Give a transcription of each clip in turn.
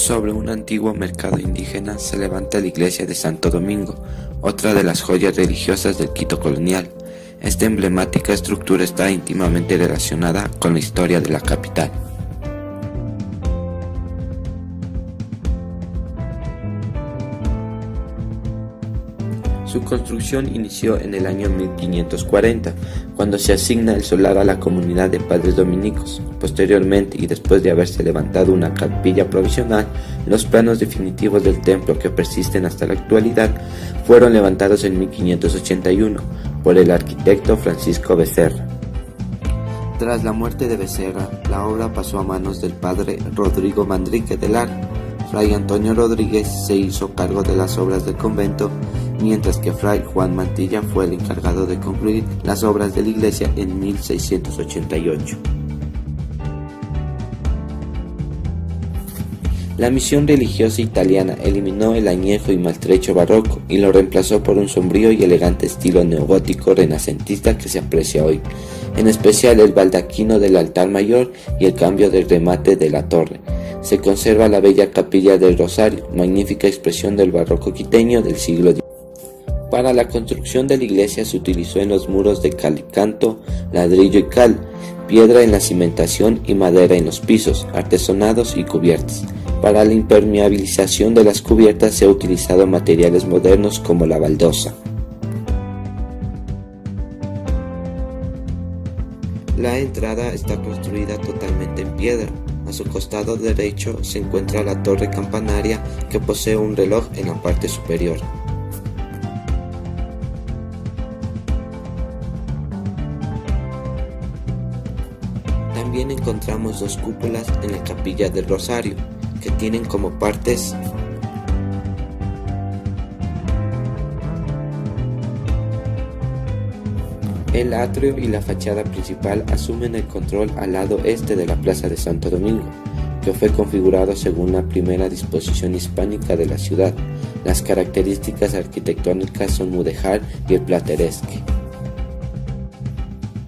Sobre un antiguo mercado indígena se levanta la iglesia de Santo Domingo, otra de las joyas religiosas del Quito colonial. Esta emblemática estructura está íntimamente relacionada con la historia de la capital. Su construcción inició en el año 1540, cuando se asigna el solar a la comunidad de padres dominicos. Posteriormente, y después de haberse levantado una capilla provisional, los planos definitivos del templo, que persisten hasta la actualidad, fueron levantados en 1581 por el arquitecto Francisco Becerra. Tras la muerte de Becerra, la obra pasó a manos del padre Rodrigo Manrique de Lara. Fray Antonio Rodríguez se hizo cargo de las obras del convento, mientras que Fray Juan Mantilla fue el encargado de concluir las obras de la iglesia en 1688. La misión religiosa italiana eliminó el añejo y maltrecho barroco y lo reemplazó por un sombrío y elegante estilo neogótico renacentista que se aprecia hoy, en especial el baldaquino del altar mayor y el cambio del remate de la torre. Se conserva la bella capilla del Rosario, magnífica expresión del barroco quiteño del siglo XIX. Para la construcción de la iglesia se utilizó en los muros de cal y canto, ladrillo y cal, piedra en la cimentación y madera en los pisos, artesonados y cubiertas. Para la impermeabilización de las cubiertas se ha utilizado materiales modernos como la baldosa. La entrada está construida totalmente en piedra. A su costado derecho se encuentra la torre campanaria, que posee un reloj en la parte superior. También encontramos dos cúpulas en la capilla del Rosario, que tienen como partes el atrio, y la fachada principal asumen el control al lado este de la plaza de Santo Domingo, que fue configurado según la primera disposición hispánica de la ciudad. Las características arquitectónicas son mudéjar y el plateresque.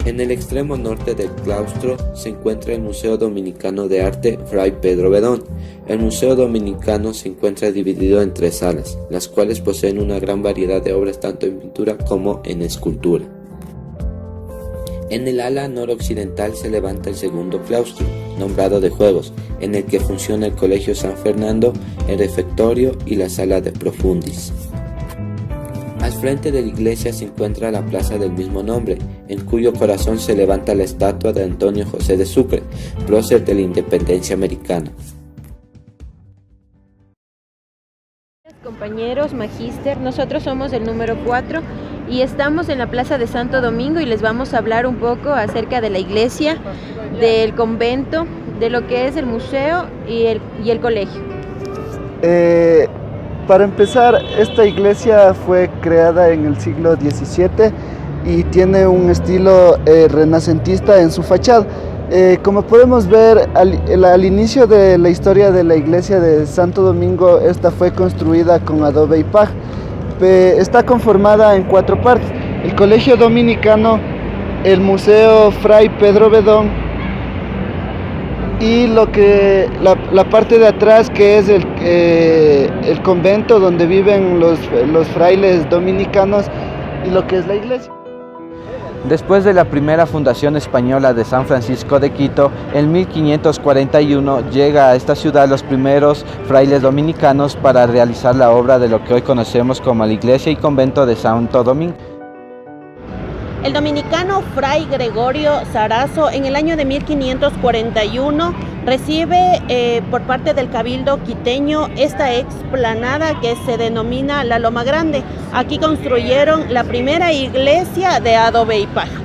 En el extremo norte del claustro se encuentra el Museo Dominicano de Arte Fray Pedro Bedón. El Museo Dominicano se encuentra dividido en 3 salas, las cuales poseen una gran variedad de obras tanto en pintura como en escultura. En el ala noroccidental se levanta el segundo claustro, nombrado de juegos, en el que funciona el Colegio San Fernando, el refectorio y la sala de profundis. Al frente de la iglesia se encuentra la plaza del mismo nombre, en cuyo corazón se levanta la estatua de Antonio José de Sucre, prócer de la independencia americana. Compañeros, magíster, nosotros somos el número 4 y estamos en la Plaza de Santo Domingo y les vamos a hablar un poco acerca de la iglesia, del convento, de lo que es el museo y el colegio. Para empezar, esta iglesia fue creada en el siglo XVII y tiene un estilo renacentista en su fachada. Como podemos ver, al inicio de la historia de la iglesia de Santo Domingo, esta fue construida con adobe y paja. Está conformada en 4 partes: el Colegio Dominicano, el Museo Fray Pedro Bedón y la parte de atrás, que es el convento donde viven los frailes dominicanos, y lo que es la iglesia. Después de la primera fundación española de San Francisco de Quito, en 1541 llega a esta ciudad los primeros frailes dominicanos para realizar la obra de lo que hoy conocemos como la iglesia y convento de Santo Domingo. El dominicano Fray Gregorio Sarazo en el año de 1541 recibe por parte del Cabildo quiteño esta explanada que se denomina la Loma Grande. Aquí construyeron la primera iglesia de adobe y paja.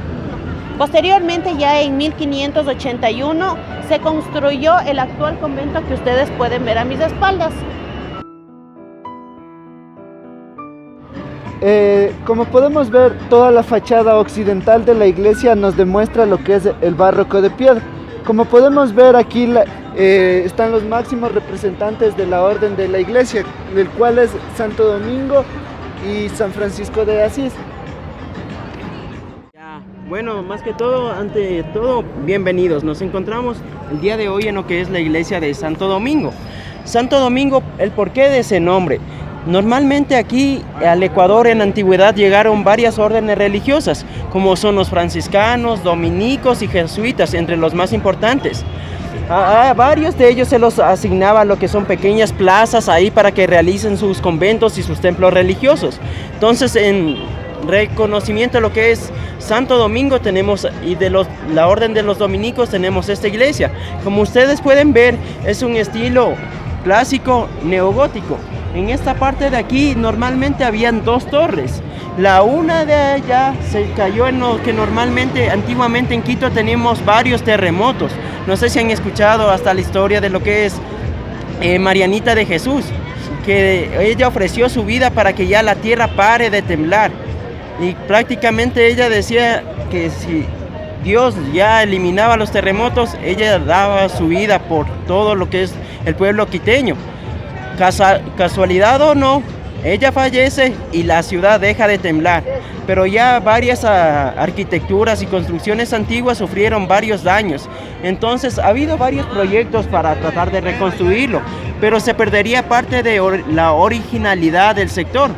Posteriormente, ya en 1581, se construyó el actual convento que ustedes pueden ver a mis espaldas. Como podemos ver, toda la fachada occidental de la iglesia nos demuestra lo que es el barroco de piedra. Como podemos ver aquí están los máximos representantes de la orden de la iglesia, el cual es Santo Domingo y San Francisco de Asís. Bueno, más que todo, ante todo, bienvenidos. Nos encontramos el día de hoy en lo que es la iglesia de Santo Domingo. Santo Domingo, el porqué de ese nombre. Normalmente aquí al Ecuador en la antigüedad llegaron varias órdenes religiosas, como son los franciscanos, dominicos y jesuitas, entre los más importantes. A varios de ellos se los asignaba lo que son pequeñas plazas ahí para que realicen sus conventos y sus templos religiosos. Entonces, en reconocimiento de lo que es Santo Domingo tenemos, y de la orden de los dominicos tenemos esta iglesia. Como ustedes pueden ver, es un estilo clásico neogótico. En esta parte de aquí normalmente habían dos torres. La una de ellas se cayó en lo que normalmente, antiguamente en Quito teníamos varios terremotos. No sé si han escuchado hasta la historia de lo que es Marianita de Jesús, que ella ofreció su vida para que ya la tierra pare de temblar. Y prácticamente ella decía que si Dios ya eliminaba los terremotos, ella daba su vida por todo lo que es el pueblo quiteño. Casualidad o no, ella fallece y la ciudad deja de temblar, pero ya varias arquitecturas y construcciones antiguas sufrieron varios daños. Entonces ha habido varios proyectos para tratar de reconstruirlo, pero se perdería parte de la originalidad del sector.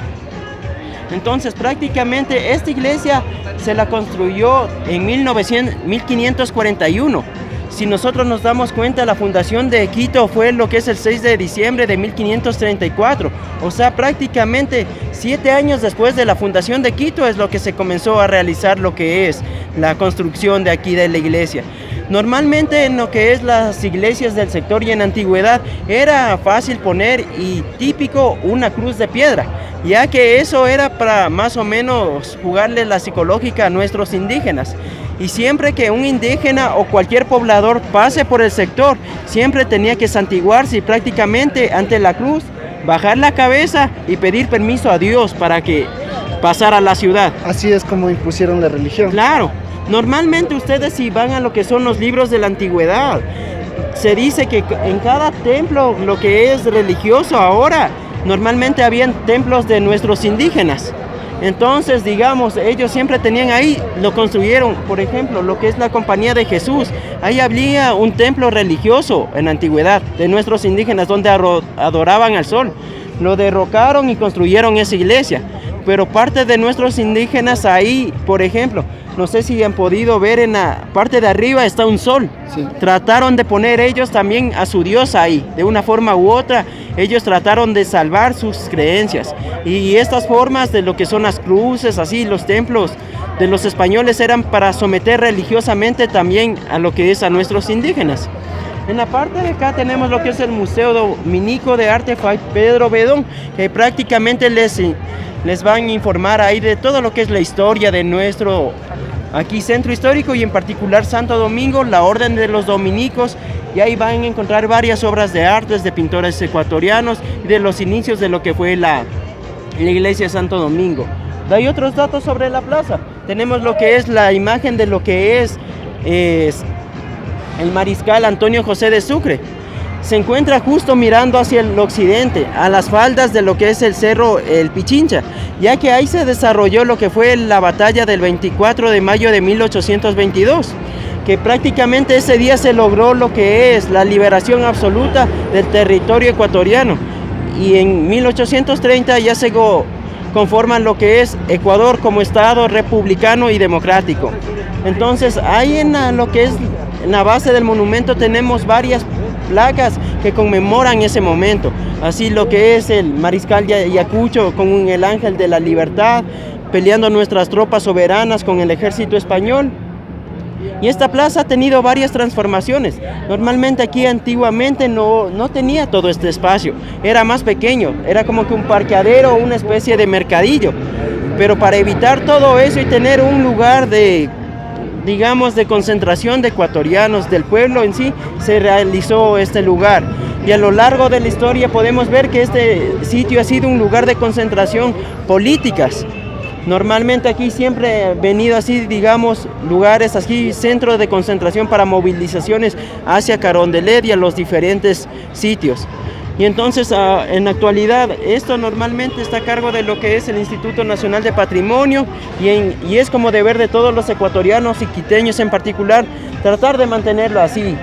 Entonces prácticamente esta iglesia se la construyó en 1541. Si nosotros nos damos cuenta, la fundación de Quito fue lo que es el 6 de diciembre de 1534. O sea, prácticamente 7 años después de la fundación de Quito es lo que se comenzó a realizar lo que es la construcción de aquí de la iglesia. Normalmente en lo que es las iglesias del sector y en antigüedad era fácil poner y típico una cruz de piedra, ya que eso era para más o menos jugarle la psicológica a nuestros indígenas. Y siempre que un indígena o cualquier poblador pase por el sector, siempre tenía que santiguarse y prácticamente ante la cruz bajar la cabeza y pedir permiso a Dios para que pasara a la ciudad. Así es como impusieron la religión. Claro, normalmente ustedes si van a lo que son los libros de la antigüedad, se dice que en cada templo, lo que es religioso ahora, normalmente habían templos de nuestros indígenas. Entonces, digamos, ellos siempre tenían ahí, lo construyeron, por ejemplo, lo que es la Compañía de Jesús. Ahí había un templo religioso en la antigüedad de nuestros indígenas donde adoraban al sol. Lo derrocaron y construyeron esa iglesia. Pero parte de nuestros indígenas ahí, por ejemplo, no sé si han podido ver en la parte de arriba está un sol. Sí. Trataron de poner ellos también a su Dios ahí, de una forma u otra. Ellos trataron de salvar sus creencias. Y estas formas de lo que son las cruces, así, los templos de los españoles eran para someter religiosamente también a lo que es a nuestros indígenas. En la parte de acá tenemos lo que es el Museo Dominico de Arte Fray Pedro Bedón, que prácticamente les van a informar ahí de todo lo que es la historia de nuestro aquí centro histórico y en particular Santo Domingo, la orden de los dominicos, y ahí van a encontrar varias obras de artes de pintores ecuatorianos y de los inicios de lo que fue la iglesia de Santo Domingo. Hay otros datos sobre la plaza. Tenemos lo que es la imagen de lo que es el mariscal Antonio José de Sucre. Se encuentra justo mirando hacia el occidente, a las faldas de lo que es el cerro El Pichincha, ya que ahí se desarrolló lo que fue la batalla del 24 de mayo de 1822, que prácticamente ese día se logró lo que es la liberación absoluta del territorio ecuatoriano, y en 1830 ya se conforman lo que es Ecuador como Estado republicano y democrático. Entonces ahí en lo que es en la base del monumento tenemos varias placas que conmemoran ese momento, así lo que es el mariscal Ayacucho con el ángel de la libertad peleando nuestras tropas soberanas con el ejército español. Y esta plaza ha tenido varias transformaciones. Normalmente aquí antiguamente no tenía todo este espacio, era más pequeño, era como que un parqueadero o una especie de mercadillo, pero para evitar todo eso y tener un lugar de concentración de ecuatorianos, del pueblo en sí, se realizó este lugar. Y a lo largo de la historia podemos ver que este sitio ha sido un lugar de concentración políticas. Normalmente aquí siempre ha venido así, lugares así, centros de concentración para movilizaciones hacia Carondelet y a los diferentes sitios. Y entonces, en la actualidad, esto normalmente está a cargo de lo que es el Instituto Nacional de Patrimonio y es como deber de todos los ecuatorianos y quiteños en particular, tratar de mantenerlo así.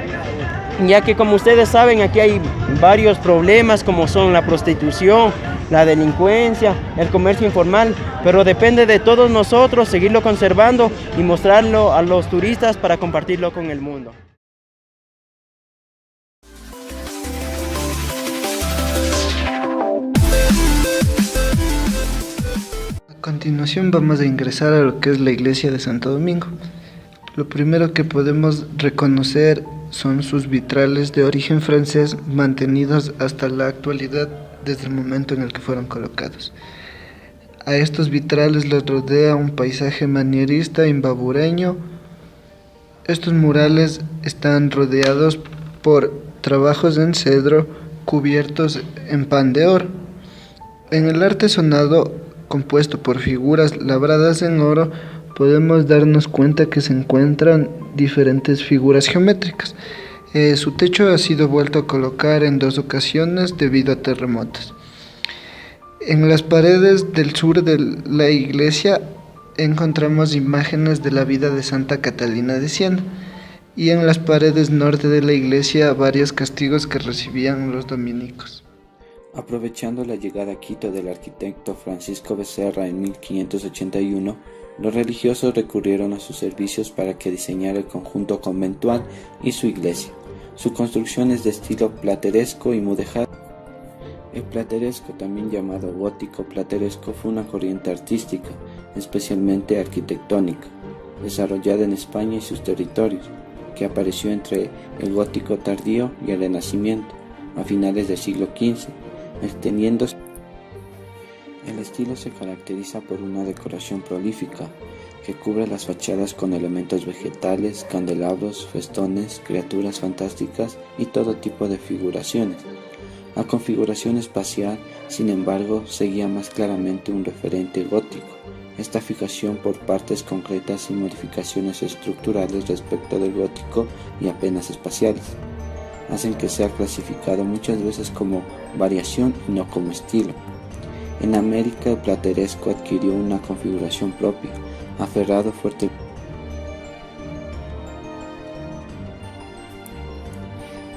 ya que como ustedes saben aquí hay varios problemas como son la prostitución, la delincuencia, el comercio informal, pero depende de todos nosotros seguirlo conservando y mostrarlo a los turistas para compartirlo con el mundo. A continuación vamos a ingresar a lo que es la iglesia de Santo Domingo. Lo primero que podemos reconocer son sus vitrales de origen francés mantenidos hasta la actualidad desde el momento en el que fueron colocados. A estos vitrales les rodea un paisaje manierista imbabureño. Estos murales están rodeados por trabajos en cedro cubiertos en pan de oro. En el artesonado compuesto por figuras labradas en oro, podemos darnos cuenta que se encuentran diferentes figuras geométricas. Su techo ha sido vuelto a colocar en 2 ocasiones debido a terremotos. En las paredes del sur de la iglesia encontramos imágenes de la vida de Santa Catalina de Siena, y en las paredes norte de la iglesia varios castigos que recibían los dominicos. Aprovechando la llegada a Quito del arquitecto Francisco Becerra en 1581, los religiosos recurrieron a sus servicios para que diseñara el conjunto conventual y su iglesia. Su construcción es de estilo plateresco y mudéjar. El plateresco, también llamado gótico plateresco, fue una corriente artística, especialmente arquitectónica, desarrollada en España y sus territorios, que apareció entre el gótico tardío y el Renacimiento, a finales del siglo XV, extendiéndose. El estilo se caracteriza por una decoración prolífica, que cubre las fachadas con elementos vegetales, candelabros, festones, criaturas fantásticas y todo tipo de figuraciones. La configuración espacial, sin embargo, seguía más claramente un referente gótico. Esta fijación por partes concretas y modificaciones estructurales respecto del gótico y apenas espaciales hacen que sea clasificado muchas veces como variación y no como estilo. En América, el plateresco adquirió una configuración propia, aferrado fuertemente.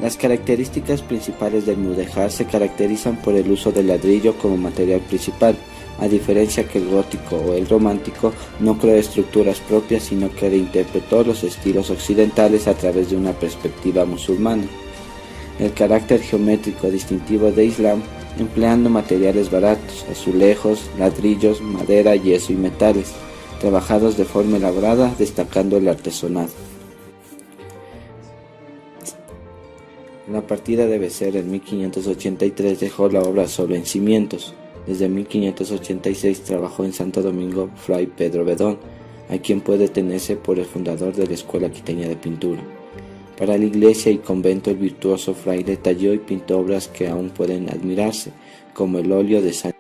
Las características principales del mudéjar se caracterizan por el uso del ladrillo como material principal, a diferencia que el gótico o el romántico no creó estructuras propias, sino que reinterpretó los estilos occidentales a través de una perspectiva musulmana. El carácter geométrico distintivo de Islam, empleando materiales baratos, azulejos, ladrillos, madera, yeso y metales, trabajados de forma elaborada, destacando el artesonado. La partida de Becerra en 1583 dejó la obra solo en cimientos. Desde 1586 trabajó en Santo Domingo Fray Pedro Bedón, a quien puede tenerse por el fundador de la Escuela Quiteña de Pintura. Para la iglesia y convento, el virtuoso fraile talló y pintó obras que aún pueden admirarse, como el óleo de San.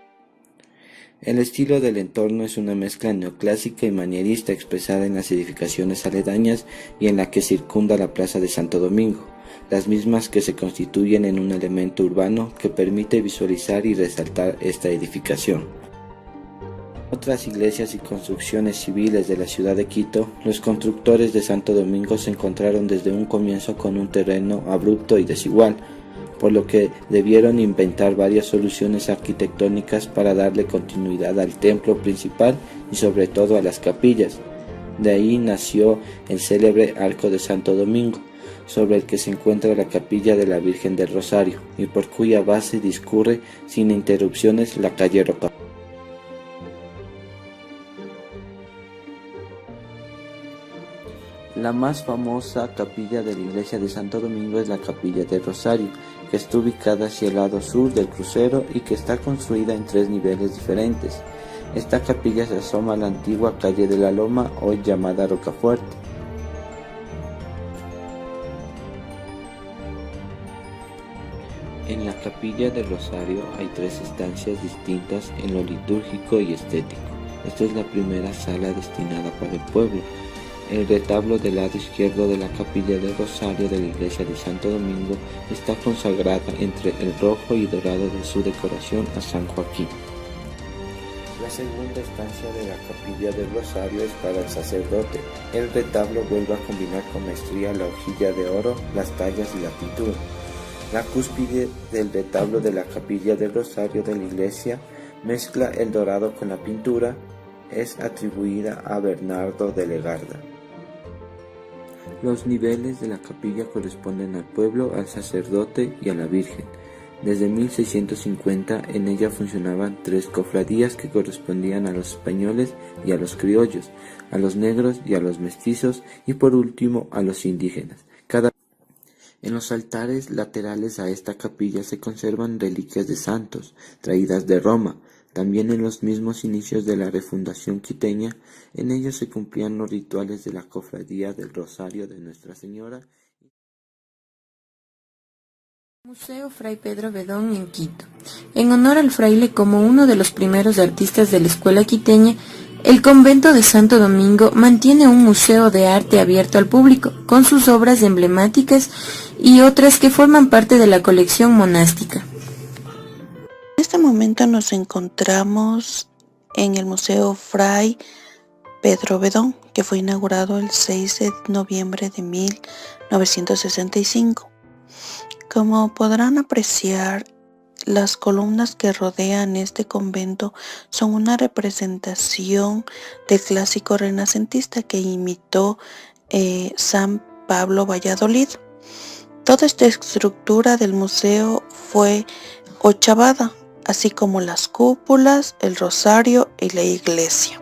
El estilo del entorno es una mezcla neoclásica y manierista expresada en las edificaciones aledañas y en la que circunda la plaza de Santo Domingo, las mismas que se constituyen en un elemento urbano que permite visualizar y resaltar esta edificación. Otras iglesias y construcciones civiles de la ciudad de Quito, los constructores de Santo Domingo se encontraron desde un comienzo con un terreno abrupto y desigual, por lo que debieron inventar varias soluciones arquitectónicas para darle continuidad al templo principal y sobre todo a las capillas. De ahí nació el célebre Arco de Santo Domingo, sobre el que se encuentra la capilla de la Virgen del Rosario y por cuya base discurre sin interrupciones la calle Roca. La más famosa capilla de la iglesia de Santo Domingo es la Capilla del Rosario, que está ubicada hacia el lado sur del crucero y que está construida en 3 niveles diferentes. Esta capilla se asoma a la antigua calle de la Loma, hoy llamada Rocafuerte. En la Capilla del Rosario hay 3 estancias distintas en lo litúrgico y estético. Esta es la primera sala destinada para el pueblo. El retablo del lado izquierdo de la Capilla del Rosario de la iglesia de Santo Domingo está consagrada entre el rojo y dorado de su decoración a San Joaquín. La segunda estancia de la capilla del Rosario es para el sacerdote. El retablo vuelve a combinar con maestría la hojilla de oro, las tallas y la pintura. La cúspide del retablo de la capilla del Rosario de la iglesia mezcla el dorado con la pintura. Es atribuida a Bernardo de Legarda. Los niveles de la capilla corresponden al pueblo, al sacerdote y a la Virgen. Desde 1650 en ella funcionaban 3 cofradías que correspondían a los españoles y a los criollos, a los negros y a los mestizos y por último a los indígenas. En los altares laterales a esta capilla se conservan reliquias de santos, traídas de Roma. También en los mismos inicios de la refundación quiteña, en ellos se cumplían los rituales de la cofradía del Rosario de Nuestra Señora. Museo Fray Pedro Bedón en Quito. En honor al fraile como uno de los primeros artistas de la escuela quiteña, el convento de Santo Domingo mantiene un museo de arte abierto al público, con sus obras emblemáticas y otras que forman parte de la colección monástica. En este momento nos encontramos en el Museo Fray Pedro Bedón, que fue inaugurado el 6 de noviembre de 1965. Como podrán apreciar, las columnas que rodean este convento son una representación del clásico renacentista que imitó San Pablo Valladolid. Toda esta estructura del museo fue ochavada, así como las cúpulas, el rosario y la iglesia.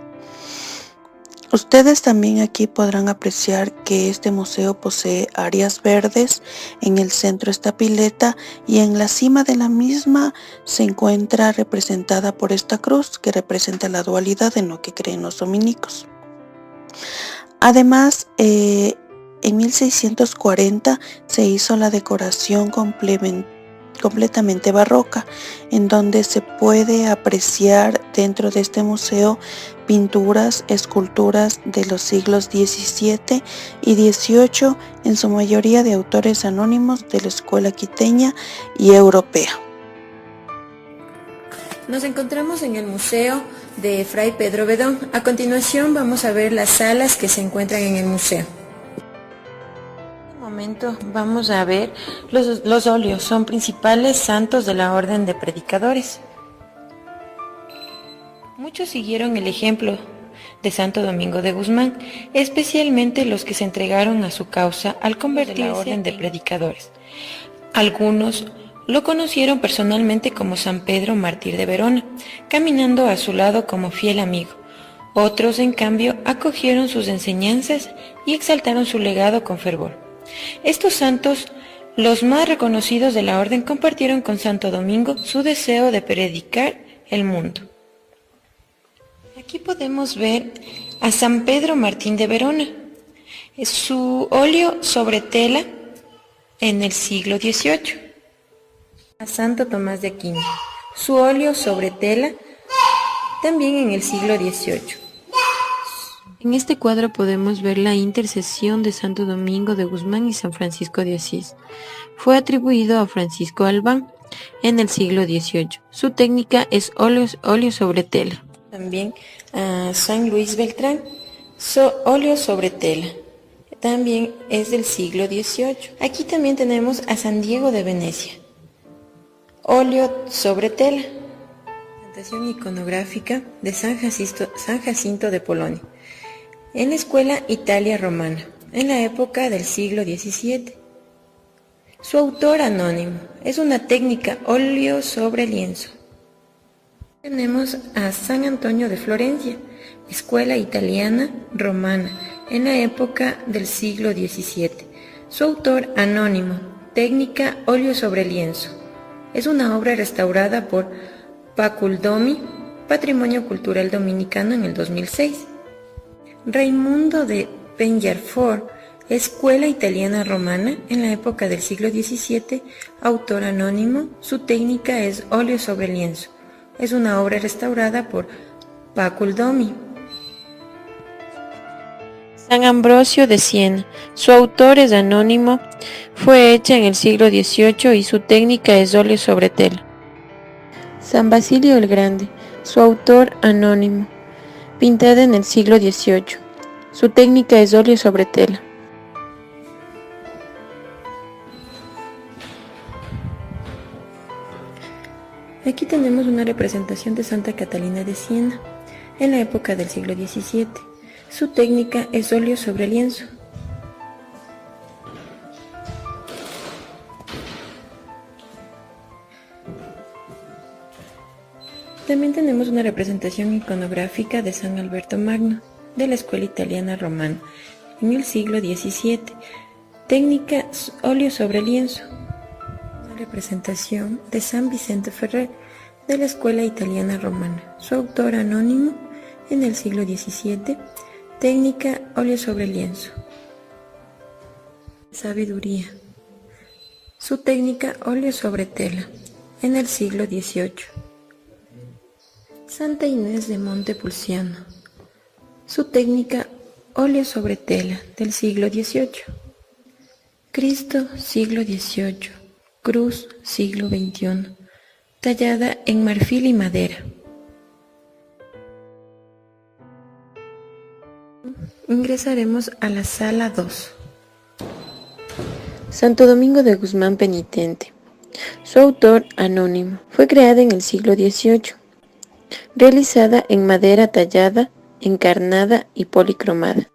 Ustedes también aquí podrán apreciar que este museo posee áreas verdes. En el centro está pileta y en la cima de la misma se encuentra representada por esta cruz que representa la dualidad en lo que creen los dominicos. Además, en 1640 se hizo la decoración completamente barroca, en donde se puede apreciar dentro de este museo pinturas, esculturas de los siglos XVII y XVIII, en su mayoría de autores anónimos de la escuela quiteña y europea. Nos encontramos en el Museo de Fray Pedro Bedón. A continuación vamos a ver las salas que se encuentran en el museo. Vamos a ver los óleos, son principales santos de la Orden de Predicadores. Muchos siguieron el ejemplo de Santo Domingo de Guzmán, especialmente los que se entregaron a su causa al convertirse en la Orden de Predicadores. Algunos lo conocieron personalmente como San Pedro Mártir de Verona, caminando a su lado como fiel amigo. Otros, en cambio, acogieron sus enseñanzas y exaltaron su legado con fervor. Estos santos, los más reconocidos de la orden, compartieron con Santo Domingo su deseo de predicar el mundo. Aquí podemos ver a San Pedro Martín de Verona, su óleo sobre tela en el siglo XVIII. A Santo Tomás de Aquino, su óleo sobre tela también en el siglo XVIII. En este cuadro podemos ver la intercesión de Santo Domingo de Guzmán y San Francisco de Asís. Fue atribuido a Francisco Albán en el siglo XVIII. Su técnica es óleo sobre tela. También a San Luis Beltrán, óleo sobre tela. También es del siglo XVIII. Aquí también tenemos a San Diego de Venecia, óleo sobre tela. Presentación iconográfica de San Jacinto de Polonia. En la escuela Italia romana, en la época del siglo XVII. Su autor anónimo, es una técnica óleo sobre lienzo. Tenemos a San Antonio de Florencia, escuela italiana romana, en la época del siglo XVII. Su autor anónimo, técnica óleo sobre lienzo. Es una obra restaurada por Paculdomi, Patrimonio Cultural Dominicano en el 2006. Raimundo de Peñafort, escuela italiana romana, en la época del siglo XVII, autor anónimo, su técnica es óleo sobre lienzo. Es una obra restaurada por Paculdomi. San Ambrosio de Siena, su autor es anónimo, fue hecha en el siglo XVIII y su técnica es óleo sobre tela. San Basilio el Grande, Su autor anónimo. Pintada en el siglo XVIII. Su técnica es óleo sobre tela. Aquí tenemos una representación de Santa Catalina de Siena, en la época del siglo XVII. Su técnica es óleo sobre lienzo. También tenemos una representación iconográfica de San Alberto Magno, de la escuela italiana romana, en el siglo XVII. Técnica óleo sobre lienzo. Una representación de San Vicente Ferrer, de la escuela italiana romana. Su autor anónimo, en el siglo XVII. Técnica óleo sobre lienzo. Sabiduría. Su técnica óleo sobre tela, en el siglo XVIII. Santa Inés de Montepulciano. Su técnica óleo sobre tela, del siglo XVIII. Cristo, siglo XVIII. Cruz, siglo XXI. Tallada en marfil y madera. Ingresaremos a la sala 2. Santo Domingo de Guzmán penitente. Su autor anónimo. Fue creada en el siglo XVIII. Realizada en madera tallada, encarnada y policromada.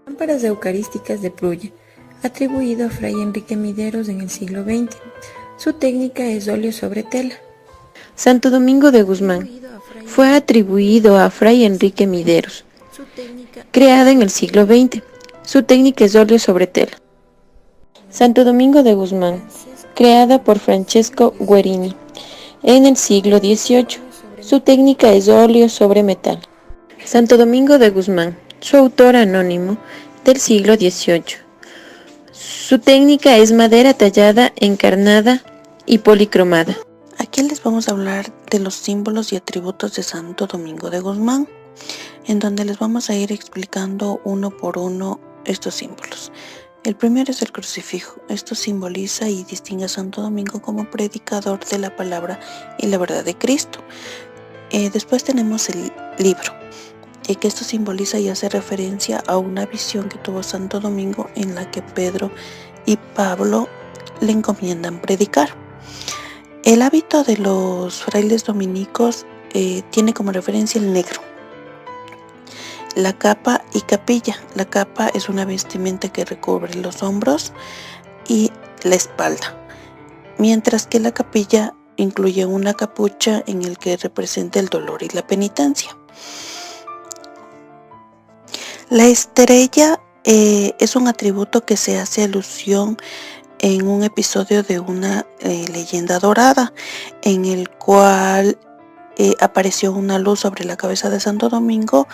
Lámparas eucarísticas de Prulla. Atribuido a Fray Enrique Mideros en el siglo XX. Su técnica es óleo sobre tela. Santo Domingo de Guzmán. Fue atribuido a Fray Enrique Mideros. Creada en el siglo XX. Su técnica es óleo sobre tela. Santo Domingo de Guzmán. Creada por Francesco Guerini en el siglo XVIII. Su técnica es óleo sobre metal. Santo Domingo de Guzmán. Su autor anónimo, del siglo XVIII. Su técnica es madera tallada, encarnada y policromada. Aquí les vamos a hablar de los símbolos y atributos de Santo Domingo de Guzmán, en donde les vamos a ir explicando uno por uno estos símbolos. El primero es el crucifijo. Esto simboliza y distingue a Santo Domingo como predicador de la palabra y la verdad de Cristo. Después tenemos el libro, que esto simboliza y hace referencia a una visión que tuvo Santo Domingo en la que Pedro y Pablo le encomiendan predicar. El hábito de los frailes dominicos tiene como referencia el negro. La capa y capilla. La capa es una vestimenta que recubre los hombros y la espalda, mientras que la capilla incluye una capucha en el que representa el dolor y la penitencia. La estrella es un atributo que se hace alusión en un episodio de una leyenda dorada, en el cual apareció una luz sobre la cabeza de Santo Domingo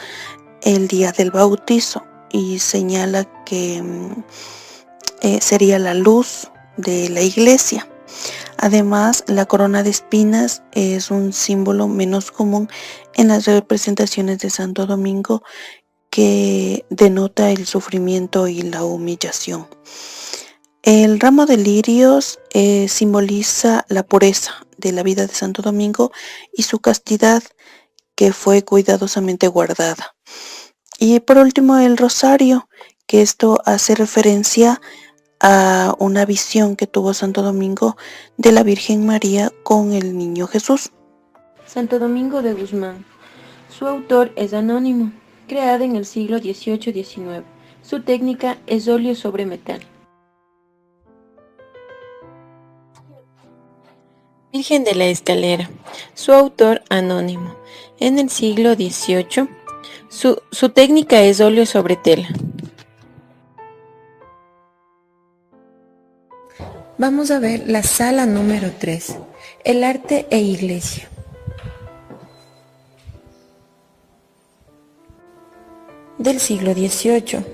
el día del bautizo y señala que sería la luz de la iglesia. Además, la corona de espinas es un símbolo menos común en las representaciones de Santo Domingo, que denota el sufrimiento y la humillación. El ramo de lirios simboliza la pureza de la vida de Santo Domingo y su castidad, que fue cuidadosamente guardada. Y por último, el rosario, que esto hace referencia a una visión que tuvo Santo Domingo de la Virgen María con el niño Jesús. Santo Domingo de Guzmán. Su autor es anónimo, creada en el siglo XVIII-XIX. Su técnica es óleo sobre metal. Virgen de la Escalera. Su autor anónimo, en el siglo XVIII. Su técnica es óleo sobre tela. Vamos a ver la sala número 3, el arte e iglesia. Del siglo XVIII,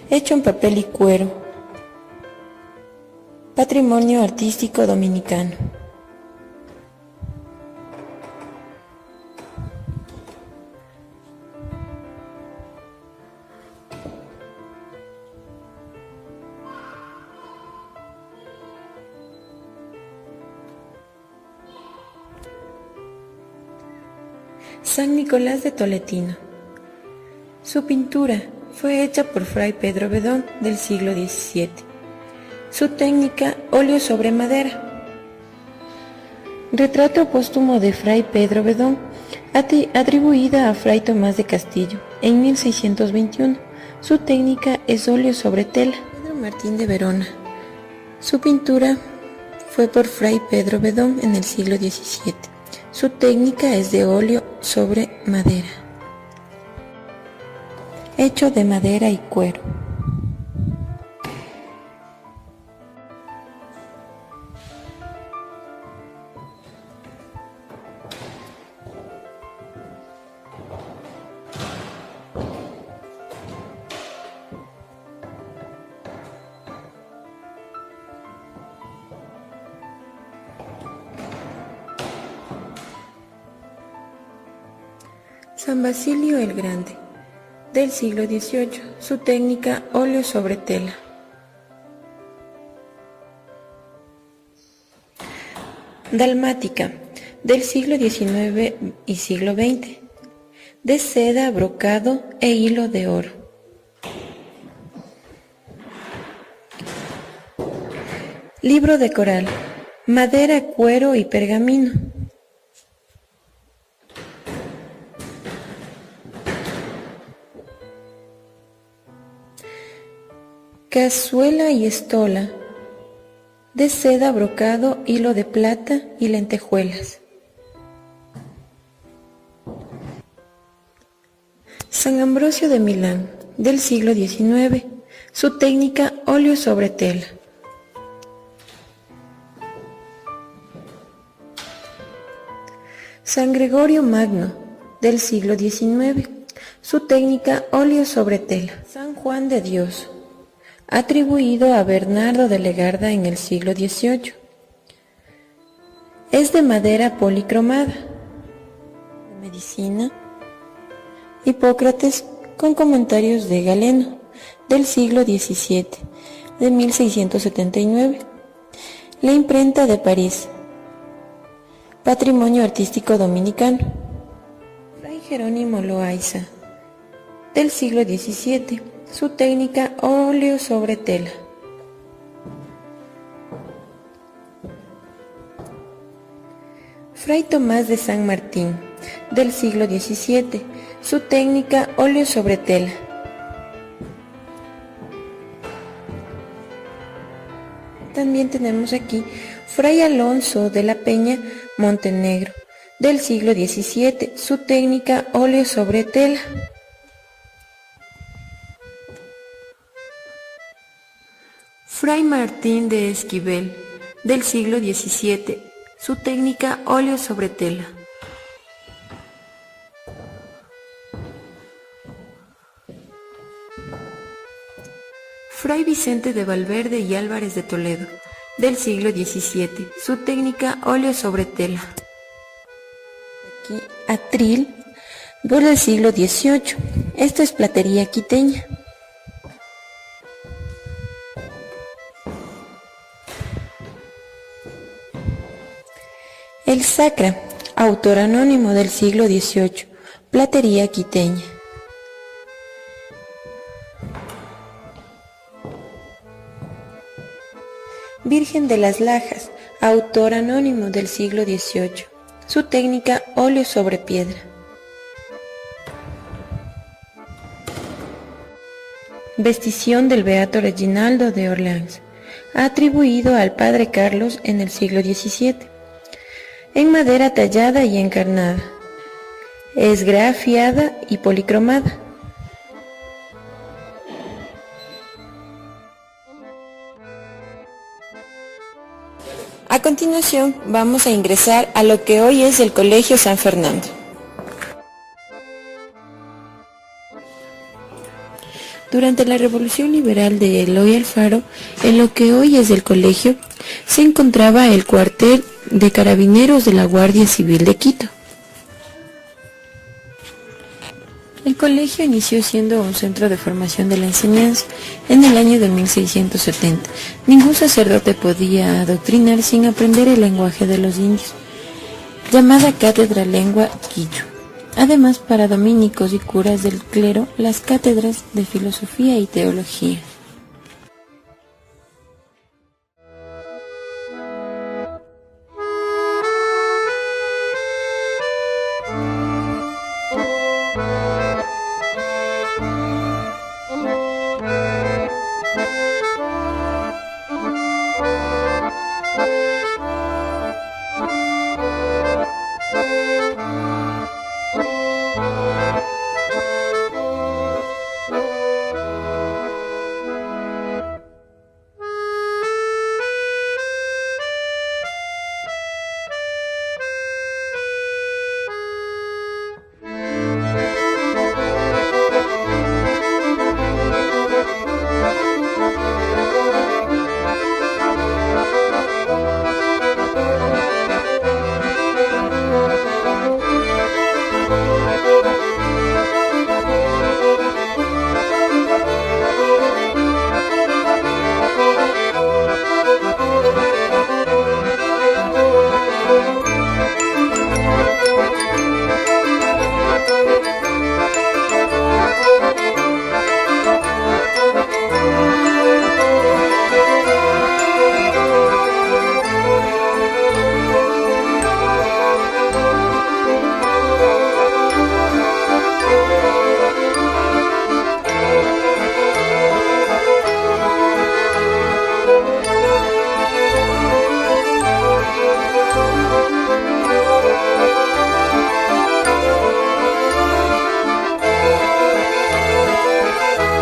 hecho en papel y cuero. Patrimonio artístico dominicano. San Nicolás de Tolentino. Su pintura fue hecha por Fray Pedro Bedón del siglo XVII. Su técnica, óleo sobre madera. Retrato póstumo de Fray Pedro Bedón, atribuida a Fray Tomás de Castillo en 1621. Su técnica es óleo sobre tela. Pedro Martín de Verona. Su pintura fue por Fray Pedro Bedón en el siglo XVII. Su técnica es de óleo sobre madera, hecho de madera y cuero. San Basilio el Grande, del siglo XVIII. Su técnica, óleo sobre tela. Dalmática, del siglo XIX y siglo XX, de seda, brocado e hilo de oro. Libro de coral, madera, cuero y pergamino. Cazuela y estola, de seda, brocado, hilo de plata y lentejuelas. San Ambrosio de Milán, del siglo XIX. Su técnica, óleo sobre tela. San Gregorio Magno, del siglo XIX. Su técnica, óleo sobre tela. San Juan de Dios, atribuido a Bernardo de Legarda en el siglo XVIII. Es de madera policromada. De medicina, Hipócrates con comentarios de Galeno, del siglo XVII, de 1679. La imprenta de París, patrimonio artístico dominicano. Fray Jerónimo Loaiza, del siglo XVII. Su técnica, óleo sobre tela. Fray Tomás de San Martín, del siglo XVII. Su técnica, óleo sobre tela. También tenemos aquí Fray Alonso de la Peña Montenegro, del siglo XVII. Su técnica, óleo sobre tela. Fray Martín de Esquivel, del siglo XVII. Su técnica, óleo sobre tela. Fray Vicente de Valverde y Álvarez de Toledo, del siglo XVII. Su técnica, óleo sobre tela. Aquí, atril, por el siglo XVIII. Esto es platería quiteña. El Sacra, autor anónimo del siglo XVIII, platería quiteña. Virgen de las Lajas, autor anónimo del siglo XVIII. Su técnica, óleo sobre piedra. Vestición del Beato Reginaldo de Orleans, atribuido al Padre Carlos en el siglo XVII. En madera tallada y encarnada. Esgrafiada y policromada. A continuación vamos a ingresar a lo que hoy es el Colegio San Fernando. Durante la Revolución Liberal de Eloy Alfaro, en lo que hoy es el colegio, se encontraba el cuartel de carabineros de la Guardia Civil de Quito. El colegio inició siendo un centro de formación de la enseñanza en el año de 1670. Ningún sacerdote podía adoctrinar sin aprender el lenguaje de los indios, llamada Cátedra Lengua Quichua. Además, para dominicos y curas del clero, las cátedras de filosofía y teología.